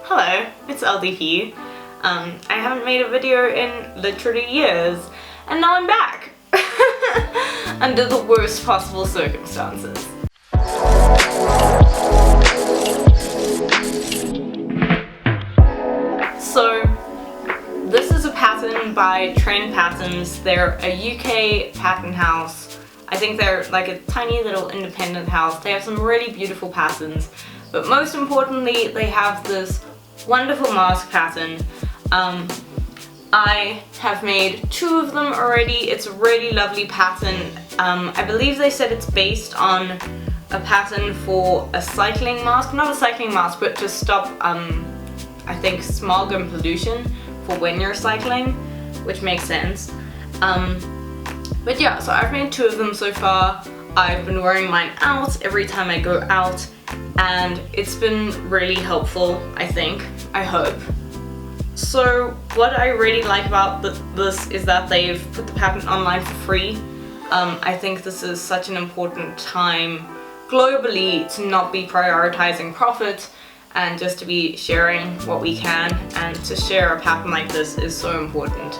Hello, it's LDP. I haven't made a video in literally years, and now I'm back! Under the worst possible circumstances. So, this is a pattern by Trend Patterns. They're a UK pattern house. I think they're like a tiny little independent house. They have some really beautiful patterns, but most importantly, they have this wonderful mask pattern. I have made 2 of them already. It's a really lovely pattern. I believe they said it's based on a pattern for a cycling mask, not a cycling mask, but to stop I think smog and pollution for when you're cycling, which makes sense. But yeah, so I've made 2 of them so far. I've been wearing mine out every time I go out, and it's been really helpful, I think. I hope. So what I really like about this is that they've put the pattern online for free. I think this is such an important time globally to not be prioritizing profit and just to be sharing what we can, and to share a pattern like this is so important.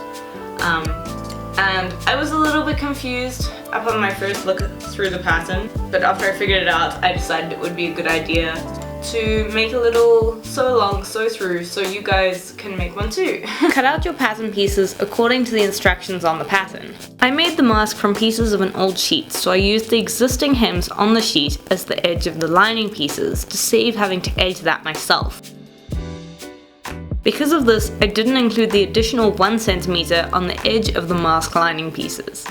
And I was a little bit confused upon my first look through the pattern, but after I figured it out, I decided it would be a good idea to make a little sew along, sew through, so you guys can make one too. Cut out your pattern pieces according to the instructions on the pattern. I made the mask from pieces of an old sheet, so I used the existing hems on the sheet as the edge of the lining pieces to save having to edge that myself. Because of this, I didn't include the additional 1 cm on the edge of the mask lining pieces.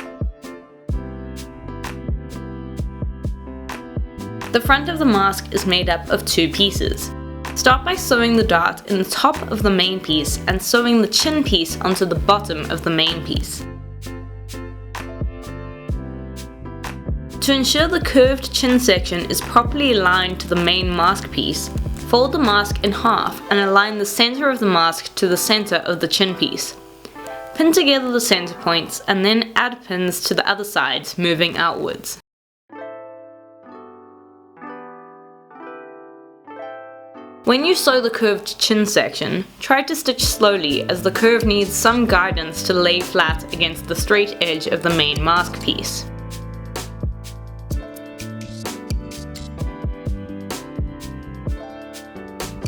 The front of the mask is made up of 2 pieces. Start by sewing the dart in the top of the main piece and sewing the chin piece onto the bottom of the main piece. To ensure the curved chin section is properly aligned to the main mask piece, fold the mask in half and align the center of the mask to the center of the chin piece. Pin together the center points and then add pins to the other sides, moving outwards. When you sew the curved chin section, try to stitch slowly, as the curve needs some guidance to lay flat against the straight edge of the main mask piece.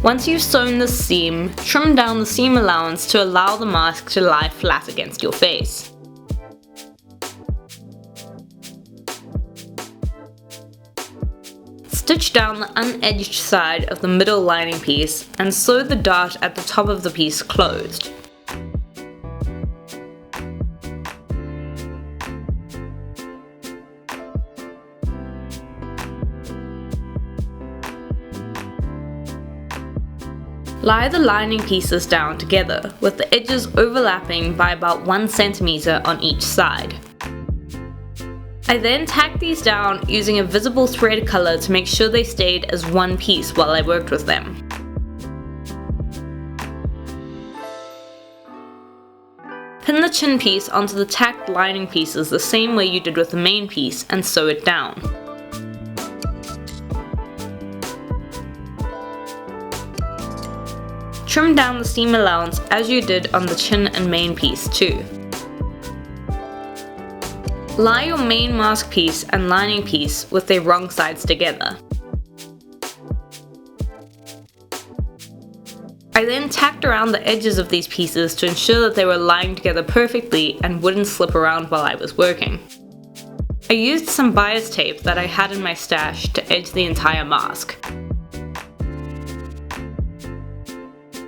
Once you've sewn the seam, trim down the seam allowance to allow the mask to lie flat against your face. Stitch down the unedged side of the middle lining piece and sew the dart at the top of the piece closed. Lie the lining pieces down together, with the edges overlapping by about 1 cm on each side. I then tacked these down using a visible thread color to make sure they stayed as one piece while I worked with them. Pin the chin piece onto the tacked lining pieces the same way you did with the main piece and sew it down. Trim down the seam allowance as you did on the chin and main piece too. Lie your main mask piece and lining piece with their wrong sides together. I then tacked around the edges of these pieces to ensure that they were lying together perfectly and wouldn't slip around while I was working. I used some bias tape that I had in my stash to edge the entire mask.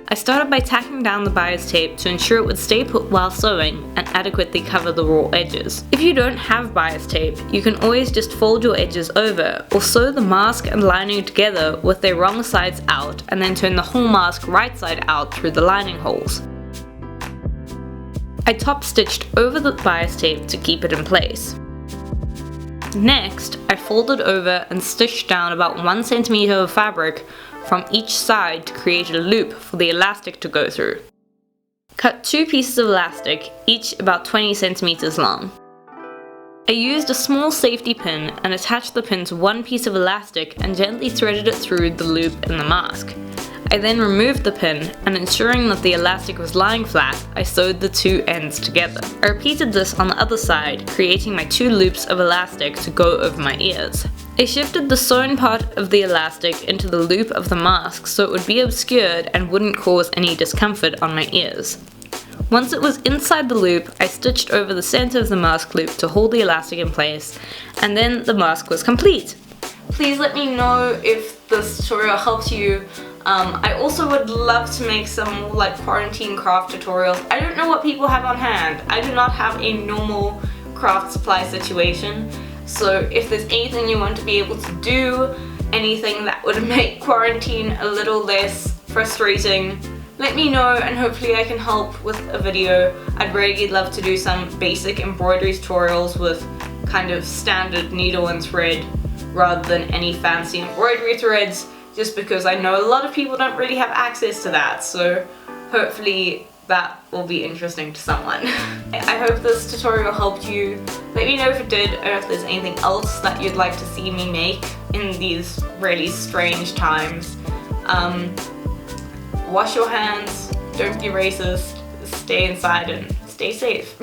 I started by tacking down the bias tape to ensure it would stay put while sewing and adequately cover the raw edges. If you don't have bias tape, you can always just fold your edges over, or sew the mask and lining together with their wrong sides out and then turn the whole mask right side out through the lining holes. I top stitched over the bias tape to keep it in place. Next, I folded over and stitched down about 1 cm of fabric from each side to create a loop for the elastic to go through. Cut 2 pieces of elastic, each about 20 cm long. I used a small safety pin and attached the pin to one piece of elastic and gently threaded it through the loop in the mask. I then removed the pin, and ensuring that the elastic was lying flat, I sewed the two ends together. I repeated this on the other side, creating my 2 loops of elastic to go over my ears. I shifted the sewn part of the elastic into the loop of the mask so it would be obscured and wouldn't cause any discomfort on my ears. Once it was inside the loop, I stitched over the center of the mask loop to hold the elastic in place, and then the mask was complete. Please let me know if this tutorial helped you. I also would love to make some more like quarantine craft tutorials. I don't know what people have on hand. I do not have a normal craft supply situation. So if there's anything you want to be able to do, anything that would make quarantine a little less frustrating, let me know and hopefully I can help with a video. I'd really love to do some basic embroidery tutorials with kind of standard needle and thread rather than any fancy embroidery threads, just because I know a lot of people don't really have access to that, so hopefully that will be interesting to someone. I hope this tutorial helped you. Let me know if it did, or if there's anything else that you'd like to see me make in these really strange times. Wash your hands, don't be racist, stay inside and stay safe.